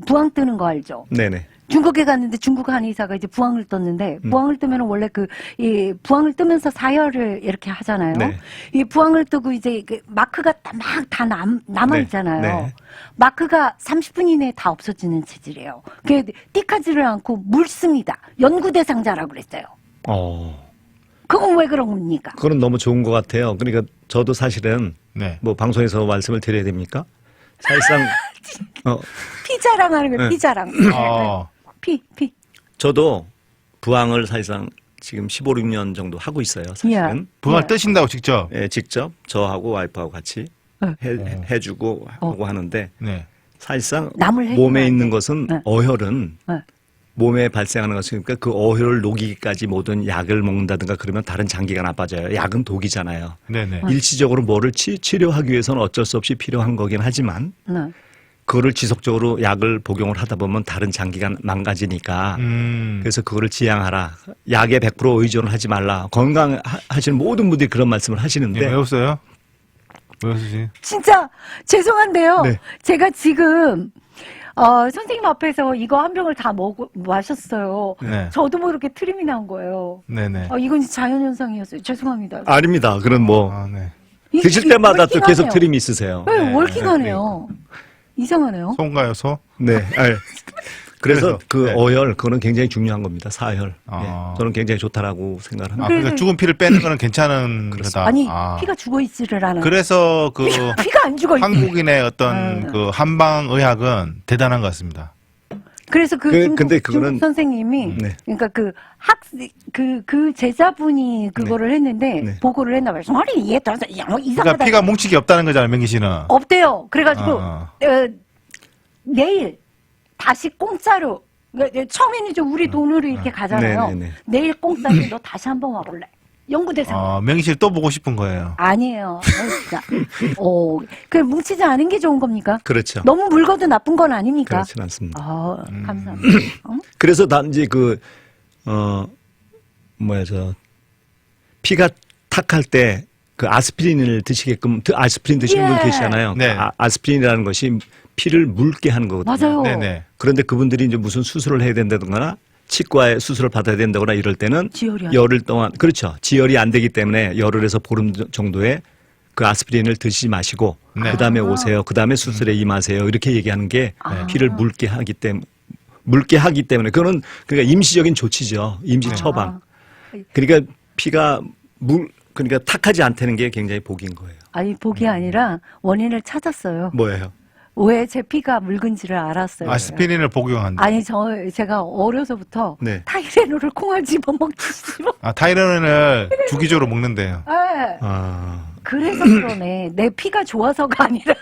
부항 뜨는 거 알죠? 네네. 중국에 갔는데 중국 한의사가 이제 부항을 떴는데 부항을 뜨면 원래 이 부항을 뜨면서 사혈을 이렇게 하잖아요. 네. 이 부항을 뜨고 이제 그 마크가 막 다 남아 네. 있잖아요. 네. 마크가 30분 이내에 다 없어지는 체질이에요. 그게 띡하지를 않고 묽습니다. 연구 대상자라고 그랬어요. 그건 왜 그런 겁니까? 그건 너무 좋은 것 같아요. 그러니까 저도 사실은 네. 뭐 방송에서 말씀을 드려야 됩니까? 사실상 피자랑 하는 거예요. 네. 피자랑. 피. 저도 부항을 사실상 지금 15, 16년 정도 하고 있어요. 사실은. 부항을 뜨신다고 직접. 예, 직접 저하고 와이프하고 같이 해주고 하고 하는데 네. 사실상 남을 해주면 몸에 안 있는 돼. 것은 네. 어혈은 네. 몸에 발생하는 것이니까 그 어혈을 녹이기까지 모든 약을 먹는다든가 그러면 다른 장기가 나빠져요. 약은 독이잖아요. 네네. 일시적으로 뭐를 치료하기 위해서는 어쩔 수 없이 필요한 거긴 하지만 네. 그거를 지속적으로 약을 복용을 하다 보면 다른 장기가 망가지니까 그래서 그거를 지양하라. 약에 100% 의존을 하지 말라. 건강하시는 모든 분들이 그런 말씀을 하시는데 왜 웃어요? 왜 웃으시? 진짜 죄송한데요. 네. 제가 지금 선생님 앞에서 이거 한 병을 다 마셨어요. 네. 저도 모르게 트림이 난 거예요. 네네. 이건 자연현상이었어요. 죄송합니다. 아닙니다. 그런 뭐 아, 네. 드실 이게 때마다 또 계속 월킹하네요. 트림이 있으세요. 네, 네, 월킹하네요. 이상하네요. 소인가요, 소? 네. 그래서 그 네. 어혈 그거는 굉장히 중요한 겁니다. 사혈. 아. 예, 저는 굉장히 좋다라고 생각을 합니다. 아, 그러니까 죽은 피를 빼는 거는 괜찮은 거다. 아니 아. 피가 죽어 있지를 않아요. 그래서 그 피가 안 죽어 있 한국인의 어떤 그 한방 의학은 대단한 것 같습니다. 그래서 근데 그거는- 중국 선생님이 네. 그러니까 그 제자분이 그거를 했는데 네. 보고를 했나 봐요. 아니 이해 따라서 이상하다. 그러니까 피가 뭉치기 없다는 거잖아요, 명기 씨는. 없대요. 그래가지고 아. 내일 다시 공짜로 그러니까 처음에는 이제 우리 돈으로 이렇게 가잖아요. 네네네. 내일 공짜로 너 다시 한번 와볼래? 연구대상. 명기 씨를 또 보고 싶은 거예요. 아니에요. 진짜. 그 뭉치지 않은 게 좋은 겁니까? 그렇죠. 너무 묽어도 나쁜 건 아닙니까? 그렇진 않습니다. 감사합니다. 그래서 단지 피가 탁할 때 그 아스피린을 드시게끔 아스피린 드시는 분 예. 계시잖아요. 네. 아스피린이라는 것이 피를 묽게 하는 거거든요. 맞아요. 네네. 그런데 그분들이 이제 무슨 수술을 해야 된다거나 치과에 수술을 받아야 된다거나 이럴 때는 지혈이 안 열흘 동안 그렇죠. 지혈이 안 되기 때문에 열흘에서 보름 정도의 그 아스피린을 드시지 마시고 네. 그다음에 오세요. 그다음에 수술에 임하세요. 이렇게 얘기하는 게 피를 묽게 하기 때문에 그거는 그러니까 임시적인 조치죠. 임시 처방. 그러니까 피가 그러니까 탁하지 않다는 게 굉장히 복인 거예요. 아니 복이 아니라 원인을 찾았어요. 뭐예요? 왜 제 피가 묽은지를 알았어요. 아스피린을 복용한다. 아니 제가 어려서부터 네. 타이레놀을 콩알 집어먹듯이 타이레놀을 주기적으로 먹는데요. 네. 아. 그래서 그러네. 내 피가 좋아서가 아니라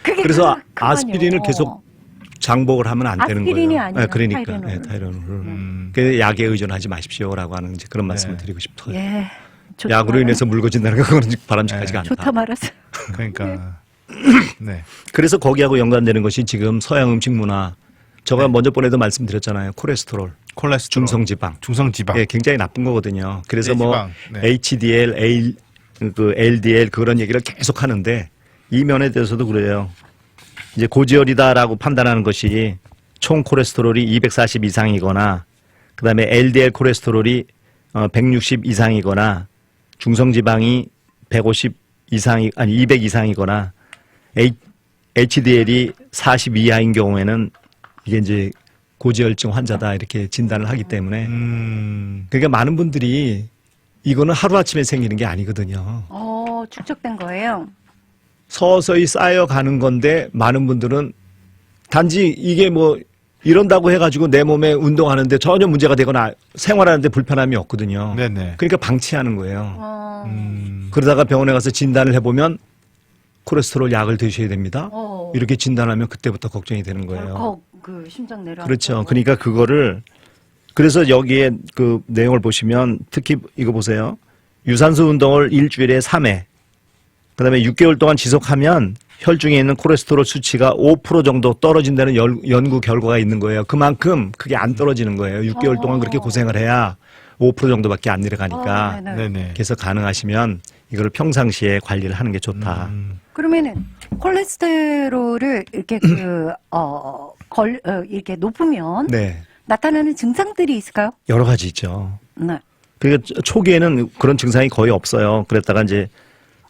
그게 그래서 그만요. 아스피린을 계속 장복을 하면 안 되는 거예요. 아스피린이 아니라 그러니까 타이레놀. 네, 타이레놀을. 그래서 약에 의존하지 마십시오라고 하는 이제 그런 말씀을 네. 드리고 싶어요. 예. 좋다 약으로 인해서 묽어진다는 건 그건 바람직하지가 않다. 좋다 말았어. 그러니까. 네. 그래서 거기하고 연관되는 것이 지금 서양 음식 문화. 제가 먼저 번에도 말씀드렸잖아요. 콜레스테롤, 콜레스테롤. 중성지방. 중성지방. 예, 굉장히 나쁜 거거든요. 그래서 뭐 지방. 네. HDL, LDL 그런 얘기를 계속 하는데 이 면에 대해서도 그래요. 이제 고지혈이다라고 판단하는 것이 총 콜레스테롤이 240 이상이거나 그다음에 LDL 콜레스테롤이 160 이상이거나 중성지방이 150 이상이 아니 200 이상이거나 HDL이 40 이하인 경우에는 이게 이제 고지혈증 환자다 이렇게 진단을 하기 때문에 그러니까 많은 분들이 이거는 하루아침에 생기는 게 아니거든요. 축적된 거예요. 서서히 쌓여가는 건데 많은 분들은 단지 이게 뭐 이런다고 해가지고 내 몸에 운동하는데 전혀 문제가 되거나 생활하는데 불편함이 없거든요. 네네. 그러니까 방치하는 거예요. 그러다가 병원에 가서 진단을 해보면 콜레스테롤 약을 드셔야 됩니다. 이렇게 진단하면 그때부터 걱정이 되는 거예요. 그 심장 내려. 그렇죠. 그러니까 그거를 그래서 여기에 그 내용을 보시면 특히 이거 보세요. 유산소 운동을 일주일에 3회 그다음에 6개월 동안 지속하면 혈중에 있는 콜레스테롤 수치가 5% 정도 떨어진다는 연구 결과가 있는 거예요. 그만큼 그게 안 떨어지는 거예요. 6개월 동안 그렇게 고생을 해야 5% 정도밖에 안 내려가니까 네네. 네네. 그래서 가능하시면 이거를 평상시에 관리를 하는 게 좋다. 그러면은 콜레스테롤을 이렇게 이렇게 높으면 네. 나타나는 증상들이 있을까요? 여러 가지 있죠. 네. 그러니까 초기에는 그런 증상이 거의 없어요. 그랬다가 이제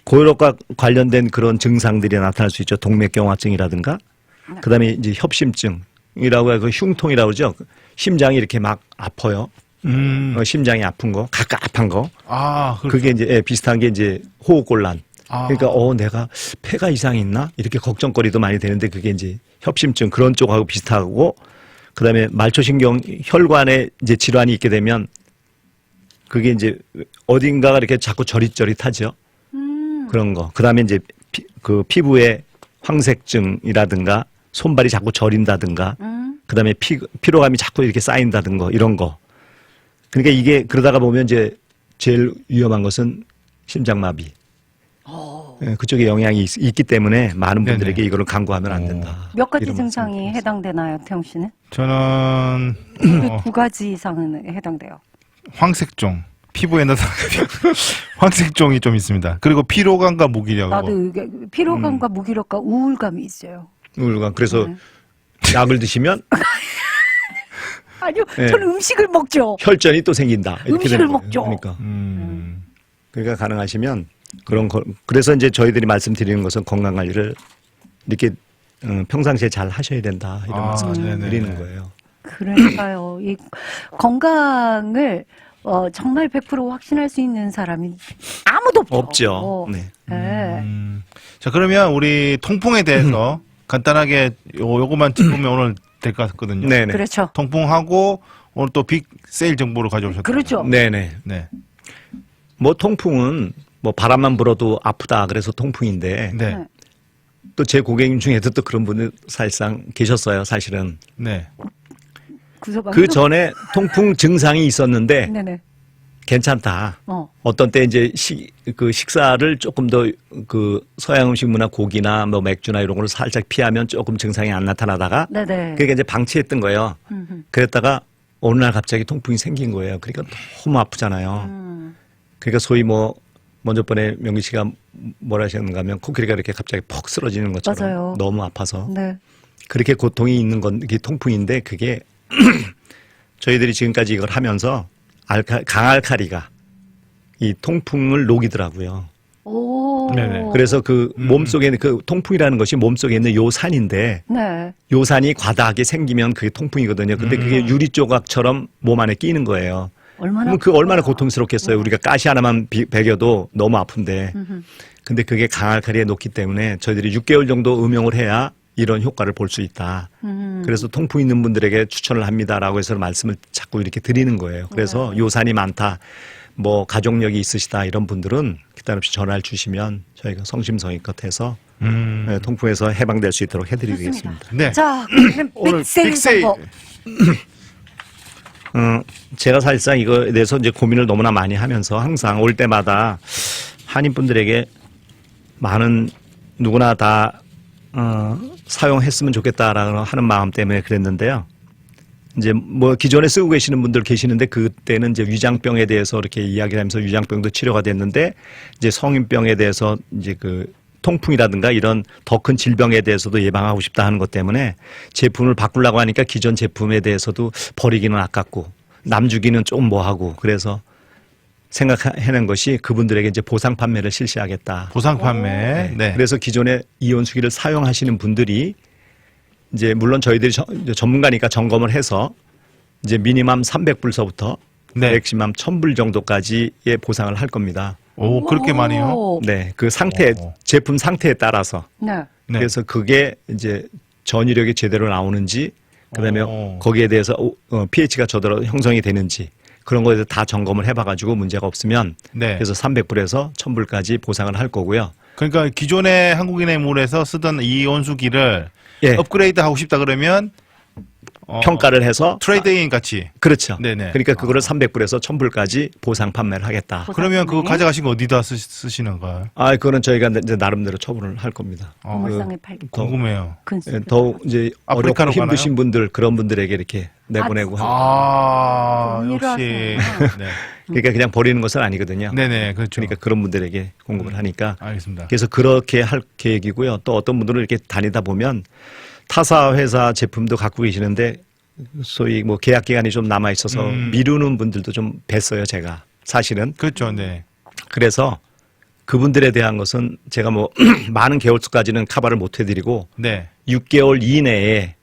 고혈압과 관련된 그런 증상들이 나타날 수 있죠. 동맥경화증이라든가, 그다음에 이제 협심증이라고 해서 흉통이라고 그러죠. 심장이 이렇게 막 아파요. 심장이 아픈 거, 갑갑한 거. 아, 그게 이제 비슷한 게 이제 호흡곤란. 아. 그러니까 내가 폐가 이상이 있나 이렇게 걱정거리도 많이 되는데 그게 이제 협심증 그런 쪽하고 비슷하고 그다음에 말초신경 혈관에 이제 질환이 있게 되면 그게 이제 어딘가가 이렇게 자꾸 저릿저릿하죠. 그런 거. 그다음에 이제 그 피부에 황색증이라든가 손발이 자꾸 저린다든가 그다음에 피로감이 자꾸 이렇게 쌓인다든가 이런 거. 그러니까 이게 그러다가 보면 이제 제일 위험한 것은 심장마비. 예, 그쪽에 영향이 있기 때문에 많은 분들에게 네네. 이거를 강구하면 안 된다. 몇 가지 이런 증상이 말씀을 해당되나요, 태용 씨는? 저는 두 가지 이상은 해당돼요. 황색종. 피부에 나타나는 황색종이 좀 있습니다. 그리고 피로감과 무기력. 나도 이게 피로감과 무기력과 우울감이 있어요. 우울감. 그래서 네. 약을 드시면 아니요, 네. 저는 음식을 먹죠. 혈전이 또 생긴다. 이렇게 음식을 되는 거예요. 먹죠. 그러니까. 음. 그러니까 가능하시면 그런 거. 그래서 이제 저희들이 말씀드리는 것은 건강 관리를 이렇게 평상시에 잘 하셔야 된다. 이런 아, 말씀을 네네네. 드리는 거예요. 그러니까요. 이 건강을 정말 100% 확신할 수 있는 사람이 아무도 없죠. 없죠. 네. 네. 자, 그러면 우리 통풍에 대해서 간단하게 요거만 짚으면 오늘 될 것 같거든요. 네네. 그렇죠. 통풍하고 오늘 또 빅 세일 정보를 가져오셨다. 그렇죠. 네네. 네. 뭐 통풍은 뭐 바람만 불어도 아프다. 그래서 통풍인데 네. 네. 또 제 고객님 중에도 또 그런 분들 사실상 계셨어요. 사실은. 네. 그 전에 통풍 증상이 있었는데 네네. 괜찮다. 어. 어떤 때 이제 그 식사를 조금 더 그 서양 음식 문화 고기나 뭐 맥주나 이런 걸 살짝 피하면 조금 증상이 안 나타나다가 네네. 그러니까 이제 방치했던 거예요. 그랬다가 어느 날 갑자기 통풍이 생긴 거예요. 그러니까 너무 아프잖아요. 그러니까 소위 뭐 먼저 번에 명기 씨가 뭐라 하셨는가 하면 코끼리가 이렇게 갑자기 퍽 쓰러지는 것처럼 맞아요. 너무 아파서 네. 그렇게 고통이 있는 건 이게 통풍인데 그게 저희들이 지금까지 이걸 하면서 강알칼리가 이 통풍을 녹이더라고요. 오. 네네. 그래서 그 몸속에 있는 그 통풍이라는 것이 몸속에 있는 요산인데 네. 요산이 과다하게 생기면 그게 통풍이거든요. 근데 그게 유리 조각처럼 몸 안에 끼는 거예요. 얼마나 그럼 그 얼마나 아프다. 고통스럽겠어요. 우리가 가시 하나만 배겨도 너무 아픈데. 근데 그게 강알칼리에 녹기 때문에 저희들이 6개월 정도 음용을 해야 이런 효과를 볼 수 있다. 그래서 통풍 있는 분들에게 추천을 합니다라고 해서 말씀을 자꾸 이렇게 드리는 거예요. 그래서 요산이 많다. 뭐 가족력이 있으시다 이런 분들은 기타 없이 전화를 주시면 저희가 성심성의껏 해서 통풍에서 해방될 수 있도록 해드리겠습니다. 네. 자, 그러면 오늘 빅세일 빅세일. 정보. 제가 사실상 이거에 대해서 이제 고민을 너무나 많이 하면서 항상 올 때마다 한인분들에게 많은 누구나 다 사용했으면 좋겠다라는 하는 마음 때문에 그랬는데요. 이제 뭐 기존에 쓰고 계시는 분들 계시는데 그때는 이제 위장병에 대해서 이렇게 이야기를 하면서 위장병도 치료가 됐는데 이제 성인병에 대해서 이제 그 통풍이라든가 이런 더 큰 질병에 대해서도 예방하고 싶다 하는 것 때문에 제품을 바꾸려고 하니까 기존 제품에 대해서도 버리기는 아깝고 남주기는 좀 뭐하고 그래서 생각해낸 것이 그분들에게 이제 보상 판매를 실시하겠다. 보상 판매. 네. 그래서 기존에 이온수기를 사용하시는 분들이 이제 물론 저희들이 전문가니까 점검을 해서 이제 미니멈 300불서부터 네. 맥시멈 1000불 정도까지의 보상을 할 겁니다. 오, 그렇게 많이요? 오. 네, 그 상태 오. 제품 상태에 따라서 네. 네. 그래서 그게 이제 전이력이 제대로 나오는지 그다음에 오. 거기에 대해서 pH가 저대로 형성이 되는지 그런 거에 대해서 다 점검을 해봐가지고 문제가 없으면 네. 그래서 300불에서 1000불까지 보상을 할 거고요. 그러니까 기존의 한국인의 물에서 쓰던 이 온수기를 예. 업그레이드 하고 싶다 그러면 평가를 해서 트레이드인 같이. 그렇죠. 네네. 그러니까 그거를 300불에서 1000불까지 보상 판매를 하겠다. 그러면 그거 가져가신 거 어디다 쓰시는 거예요? 아, 그거는 저희가 이제 나름대로 처분을 할 겁니다. 동물상에 팔고. 궁금해요. 예, 더 이제 어렵고 아프리카로 힘드신 분들 그런 분들에게 이렇게 내보내고 하고. 역시. 네. 그러니까 그냥 버리는 것은 아니거든요. 네네, 그렇죠. 그러니까 그런 분들에게 공급을 하니까. 알겠습니다. 그래서 그렇게 할 계획이고요. 또 어떤 분들은 이렇게 다니다 보면 타사 회사 제품도 갖고 계시는데 소위 뭐 계약 기간이 좀 남아 있어서 미루는 분들도 좀 뵀어요, 제가. 사실은. 그렇죠, 네. 그래서 그분들에 대한 것은 제가 뭐 많은 개월수까지는 커버를 못 해드리고 네. 6개월 이내에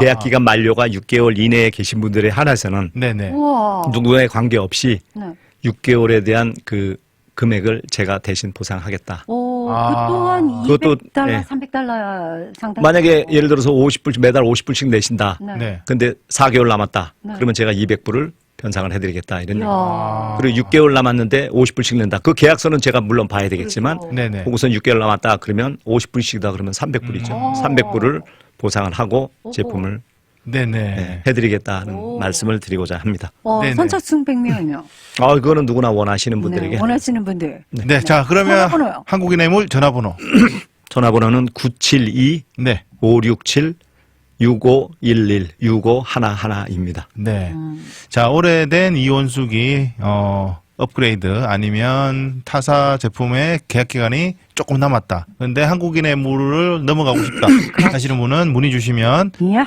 계약 기간 만료가 6개월 이내에 계신 분들에 한해서는 네네. 우와. 누구에 관계없이 네. 6개월에 대한 그 금액을 제가 대신 보상하겠다. 오, 아. 그 또한 그것도, 200달러, 예. 300달러 상당. 만약에 예를 들어서 50불, 매달 50불씩 내신다. 네. 네. 근데 4개월 남았다. 네. 그러면 제가 200불을 변상을 해드리겠다. 이런 얘기. 이야. 그리고 6개월 남았는데 50불씩 낸다. 그 계약서는 제가 물론 봐야 되겠지만 그렇죠. 네네. 우선 6개월 남았다. 그러면 50불씩이다. 그러면 300불이죠. 300불을 보상을 하고 제품을 네네. 해드리겠다는 오. 말씀을 드리고자 합니다. 네네. 선착순 100명이요. 아, 그거는 누구나 원하시는 분들에게. 네, 원하시는 분들. 네. 자, 그러면 전화번호요. 한국인의 물 전화번호. 전화번호는 972 네. 567 6511 6511입니다. 네. 자, 오래된 이온수기, 업그레이드 아니면 타사 제품의 계약 기간이 조금 남았다. 근데 한국인의 물을 넘어가고 싶다 하시는 분은 문의 주시면, 예.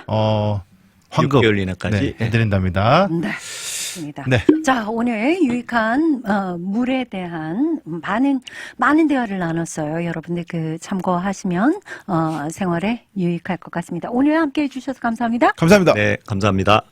환급 6개월 이내까지. 네, 해드린답니다. 네. 좋습니다. 네. 자, 오늘 유익한 물에 대한 많은 대화를 나눴어요. 여러분들 그 참고하시면 생활에 유익할 것 같습니다. 오늘 함께 해주셔서 감사합니다. 감사합니다. 네, 감사합니다.